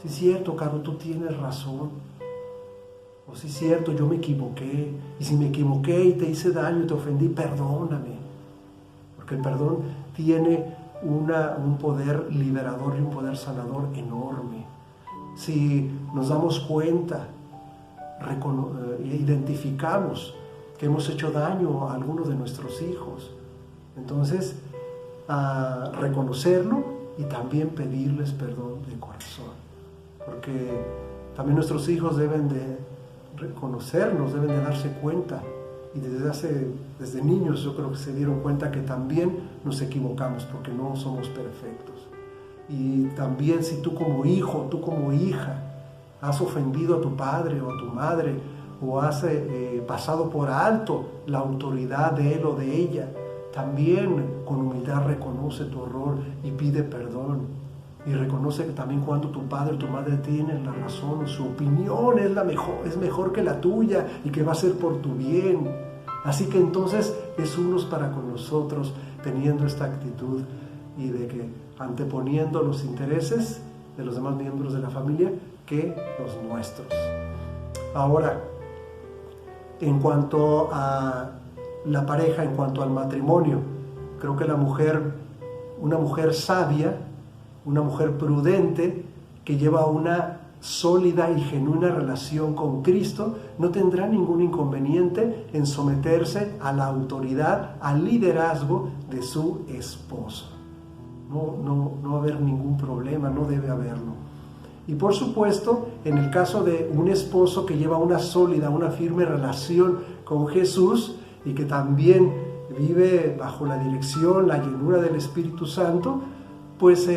es cierto, Caro, tú tienes razón, o sí es cierto, yo me equivoqué, y si me equivoqué y te hice daño y te ofendí, perdóname, porque el perdón tiene un poder liberador y un poder sanador enorme. Si nos damos cuenta, identificamos que hemos hecho daño a algunos de nuestros hijos, entonces a reconocerlo y también pedirles perdón de corazón, porque también nuestros hijos deben de reconocernos, deben de darse cuenta, y desde niños yo creo que se dieron cuenta que también nos equivocamos, porque no somos perfectos. Y también si tú como hijo, tú como hija, has ofendido a tu padre o a tu madre, o has pasado por alto la autoridad de él o de ella, también con humildad reconoce tu error y pide perdón. Y reconoce que también cuando tu padre o tu madre tienen la razón, su opinión es mejor que la tuya y que va a ser por tu bien. Así que entonces es unos para con nosotros, teniendo esta actitud y de que anteponiendo los intereses de los demás miembros de la familia que los nuestros. Ahora, en cuanto a la pareja, en cuanto al matrimonio, creo que una mujer sabia, una mujer prudente, que lleva una sólida y genuina relación con Cristo, no tendrá ningún inconveniente en someterse a la autoridad, al liderazgo de su esposo. No va a haber ningún problema, no debe haberlo. Y por supuesto, en el caso de un esposo que lleva una sólida, una firme relación con Jesús y que también vive bajo la dirección, la llenura del Espíritu Santo, pues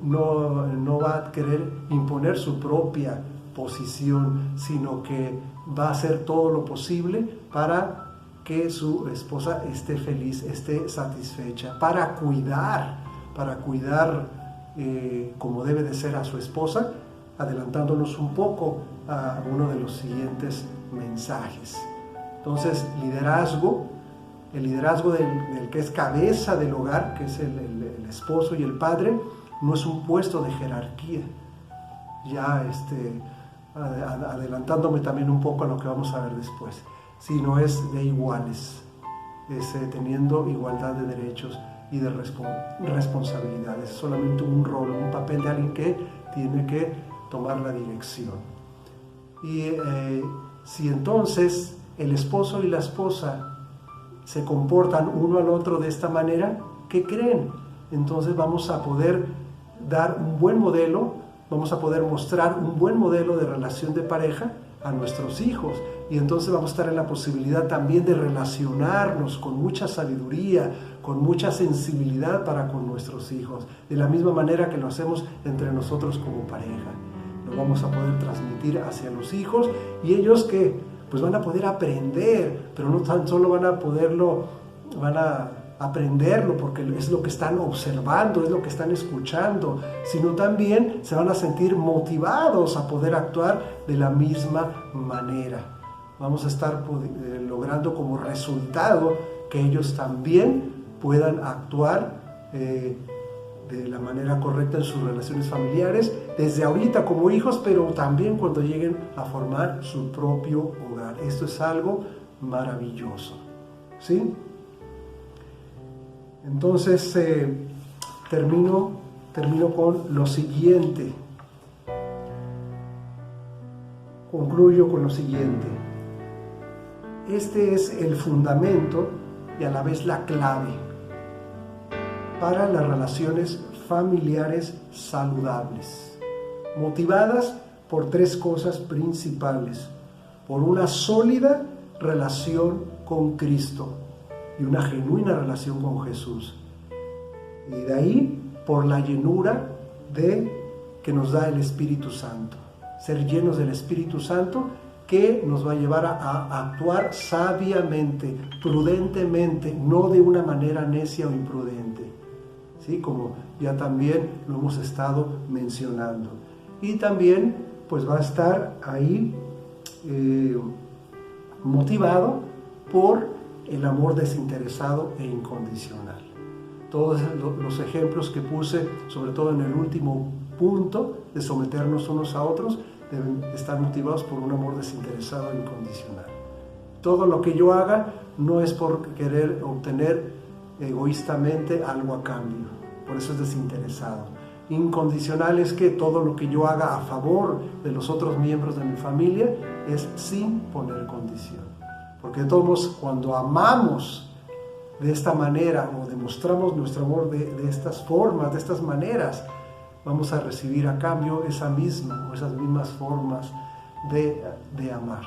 no va a querer imponer su propia posición, sino que va a hacer todo lo posible para que su esposa esté feliz, esté satisfecha, para cuidar como debe de ser a su esposa, adelantándonos un poco a uno de los siguientes mensajes. Entonces, liderazgo, el liderazgo del que es cabeza del hogar, que es el esposo y el padre, no es un puesto de jerarquía. Ya adelantándome también un poco a lo que vamos a ver después, sino es de iguales, teniendo igualdad de derechos y de responsabilidades. Es solamente un rol, un papel de alguien que tiene que tomar la dirección. Y si entonces el esposo y la esposa se comportan uno al otro de esta manera, ¿qué creen? Entonces vamos a poder dar un buen modelo, vamos a poder mostrar un buen modelo de relación de pareja a nuestros hijos, y entonces vamos a estar en la posibilidad también de relacionarnos con mucha sabiduría, con mucha sensibilidad para con nuestros hijos, de la misma manera que lo hacemos entre nosotros como pareja. Lo vamos a poder transmitir hacia los hijos, y ellos que pues van a poder aprender, pero no tan solo van a aprenderlo porque es lo que están observando, es lo que están escuchando, sino también se van a sentir motivados a poder actuar de la misma manera. Vamos a estar logrando como resultado que ellos también puedan actuar de la manera correcta en sus relaciones familiares, desde ahorita como hijos, pero también cuando lleguen a formar su propio hogar. Esto es algo maravilloso, ¿sí? Entonces termino con lo siguiente. Concluyo con lo siguiente. Este es el fundamento y a la vez la clave para las relaciones familiares saludables, motivadas por tres cosas principales: por una sólida relación con Cristo y una genuina relación con Jesús, y de ahí por la llenura que nos da el Espíritu Santo, ser llenos del Espíritu Santo, que nos va a llevar a actuar sabiamente, prudentemente, no de una manera necia o imprudente, ¿sí? Como ya también lo hemos estado mencionando. Y también pues va a estar ahí motivado por el amor desinteresado e incondicional. Todos los ejemplos que puse, sobre todo en el último punto, de someternos unos a otros, deben estar motivados por un amor desinteresado e incondicional. Todo lo que yo haga no es por querer obtener egoístamente algo a cambio, por eso es desinteresado. Incondicional es que todo lo que yo haga a favor de los otros miembros de mi familia es sin poner condición. Porque de todos modos, cuando amamos de esta manera o demostramos nuestro amor de estas formas, de estas maneras, vamos a recibir a cambio esas mismas formas de amar.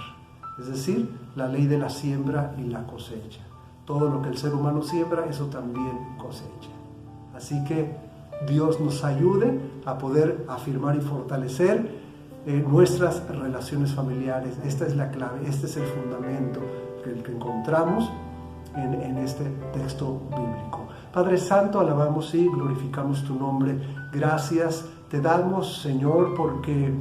Es decir, la ley de la siembra y la cosecha. Todo lo que el ser humano siembra, eso también cosecha. Así que Dios nos ayude a poder afirmar y fortalecer nuestras relaciones familiares. Esta es la clave, este es el fundamento que encontramos en este texto bíblico. Padre Santo, alabamos y glorificamos tu nombre. Gracias te damos, Señor, porque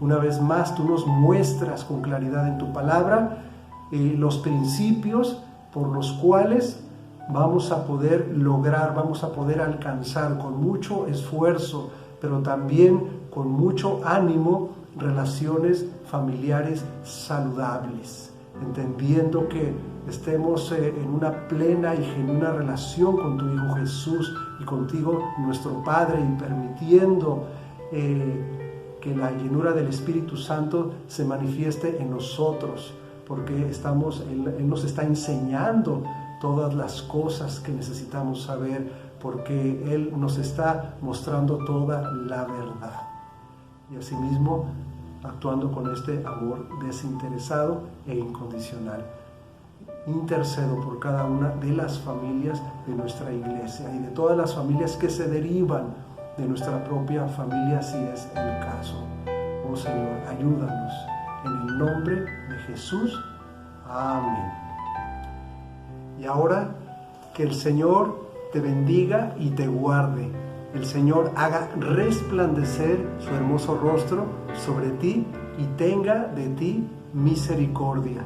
una vez más tú nos muestras con claridad en tu palabra los principios por los cuales vamos a poder lograr, vamos a poder alcanzar con mucho esfuerzo, pero también con mucho ánimo, relaciones familiares saludables, entendiendo que estemos en una plena y genuina relación con tu Hijo Jesús y contigo, nuestro Padre, y permitiendo que la llenura del Espíritu Santo se manifieste en nosotros, porque Él nos está enseñando todas las cosas que necesitamos saber, porque Él nos está mostrando toda la verdad. Y asimismo, actuando con este amor desinteresado e incondicional. Intercedo por cada una de las familias de nuestra iglesia y de todas las familias que se derivan de nuestra propia familia, si es el caso. Oh Señor, ayúdanos. En el nombre de Jesús. Amén. Y ahora que el Señor te bendiga y te guarde, El Señor haga resplandecer su hermoso rostro sobre ti y tenga de ti misericordia.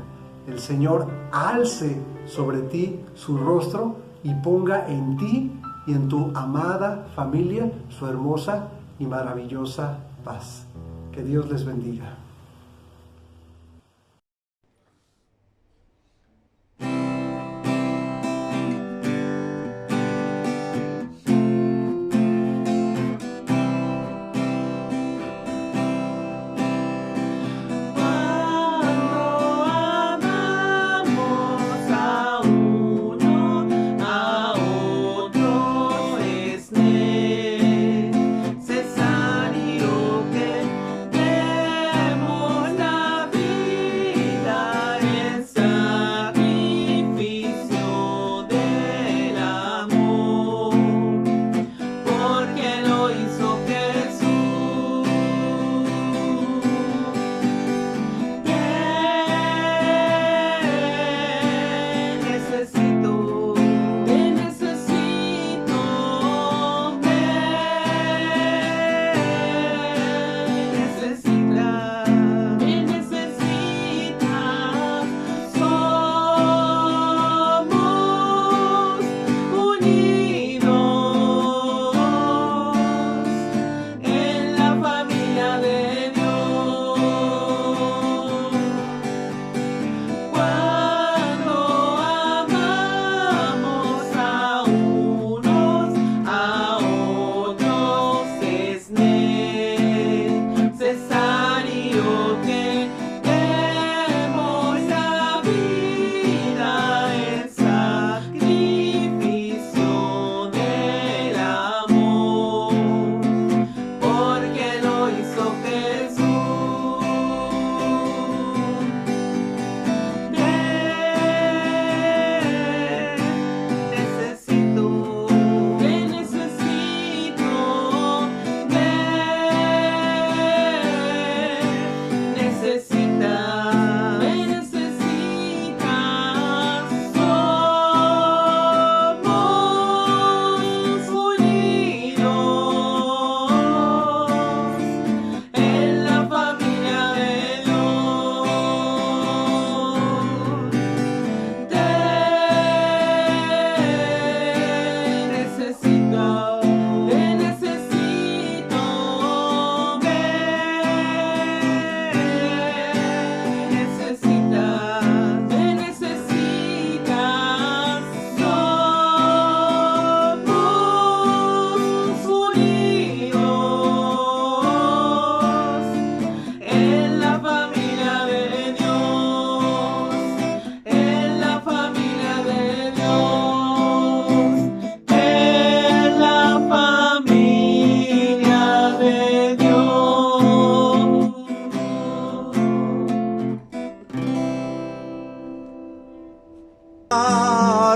El Señor alce sobre ti su rostro y ponga en ti y en tu amada familia su hermosa y maravillosa paz. Que Dios les bendiga.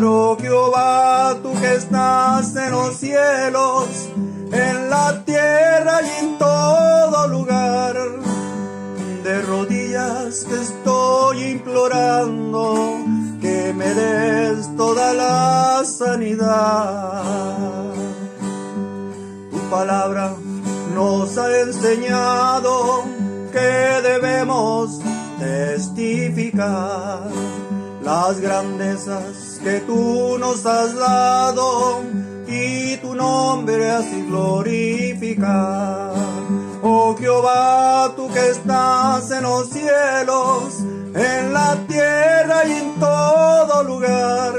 Oh Jehová, tú que estás en los cielos, en la tierra y en todo lugar, de rodillas te estoy implorando que me des toda la sanidad. Tu palabra nos ha enseñado que debemos testificar las grandezas que tú nos has dado y tu nombre así glorificar. Oh Jehová, tú que estás en los cielos, en la tierra y en todo lugar,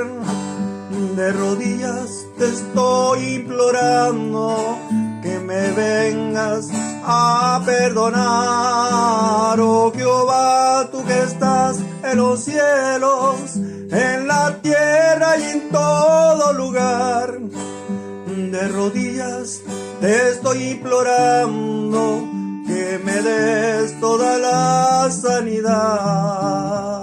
de rodillas te estoy implorando que me vengas a perdonar. Oh Jehová, tú que estás en los cielos, en la tierra y en todo lugar, de rodillas te estoy implorando que me des toda la sanidad.